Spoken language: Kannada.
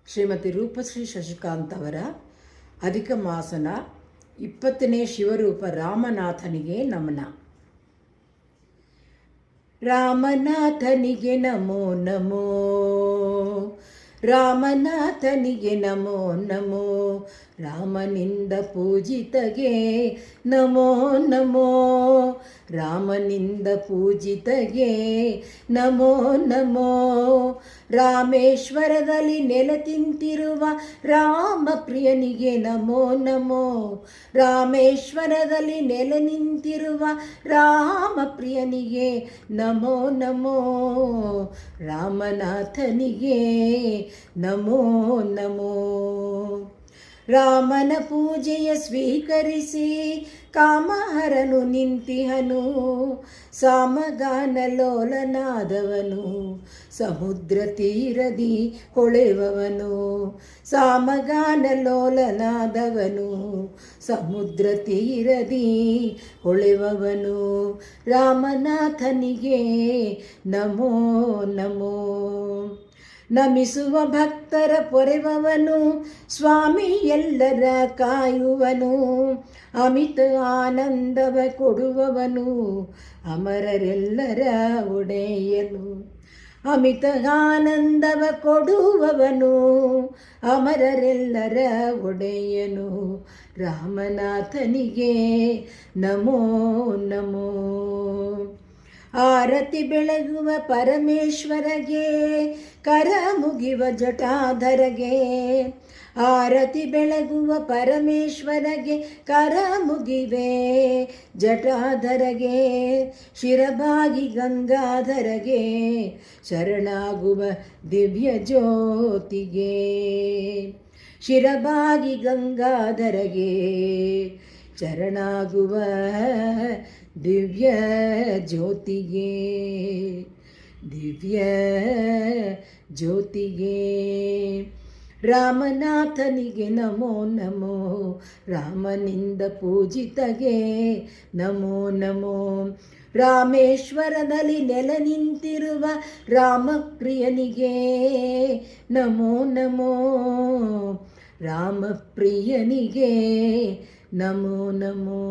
ಶ್ರೀಮತಿ ರೂಪಶ್ರೀ ಶಶಿಕಾಂತ್ ಅವರ ಅಧಿಕ ಮಾಸನ 20ನೇ ಶಿವರೂಪ ರಾಮನಾಥನಿಗೆ ನಮನ. ರಾಮನಾಥನಿಗೆ ನಮೋ ನಮೋ, ರಾಮನಾಥನಿಗೆ ನಮೋ ನಮೋ, ರಾಮನಿಂದ ಪೂಜಿತಗೆ ನಮೋ ನಮೋ, ರಾಮನಿಂದ ಪೂಜಿತಗೆ ನಮೋ ನಮೋ. ರಾಮೇಶ್ವರದಲ್ಲಿ ನೆಲೆತಿಂತಿರುವ ರಾಮ ಪ್ರಿಯನಿಗೆ ನಮೋ ನಮೋ, ರಾಮೇಶ್ವರದಲ್ಲಿ ನೆಲೆ ನಿಂತಿರುವ ರಾಮ ಪ್ರಿಯನಿಗೆ ನಮೋ ನಮೋ, ರಾಮನಾಥನಿಗೆ ನಮೋ ನಮೋ. ರಾಮನ ಪೂಜೆಯ ಸ್ವೀಕರಿಸಿ ಕಾಮಹರನು ನಿಂತಿಹನು, ಸಾಮಗಾನ ಲೋಲನಾದವನು ಸಮುದ್ರ ತೀರದಿ ಹೊಳೆವವನು, ಸಾಮಗಾನ ಲೋಲನಾದವನು ಸಮುದ್ರ ತೀರದಿ ಹೊಳೆವವನು, ರಾಮನಾಥನಿಗೆ ನಮೋ ನಮೋ. ನಮಿಸುವ ಭಕ್ತರ ಪೊರೆವವನು ಸ್ವಾಮಿ ಎಲ್ಲರ ಕಾಯುವನು, ಅಮಿತ ಆನಂದವ ಕೊಡುವವನು ಅಮರರೆಲ್ಲರ ಒಡೆಯನು, ಅಮಿತ ಆನಂದವ ಕೊಡುವವನು ಅಮರರೆಲ್ಲರ ಒಡೆಯನು, ರಾಮನಾಥನಿಗೆ ನಮೋ ನಮೋ. ಆರತಿ ಬೆಳಗುವ ಪರಮೇಶ್ವರಗೆ ಕರ ಮುಗಿವ ಜಟಾಧರಗೆ, ಆರತಿ ಬೆಳಗುವ ಪರಮೇಶ್ವರಗೆ ಕರ ಮುಗಿವೆ ಜಟಾಧರಗೆ, ಶಿರಬಾಗಿ ಗಂಗಾಧರಗೆ ಶರಣಾಗುವ ದಿವ್ಯ ಜ್ಯೋತಿಗೆ, ಶಿರಬಾಗಿ ಗಂಗಾಧರಗೆ ಶರಣಾಗುವ ದಿವ್ಯ ಜ್ಯೋತಿಗೆ, ದಿವ್ಯ ಜ್ಯೋತಿಗೆ. ರಾಮನಾಥನಿಗೆ ನಮೋ ನಮೋ, ರಾಮನಿಂದ ಪೂಜಿತಗೆ ನಮೋ ನಮೋ, ರಾಮೇಶ್ವರದಲ್ಲಿ ನೆಲೆ ನಿಂತಿರುವ ರಾಮಪ್ರಿಯನಿಗೆ ನಮೋ ನಮೋ, ರಾಮಪ್ರಿಯನಿಗೆ ನಮೋ ನಮೋ.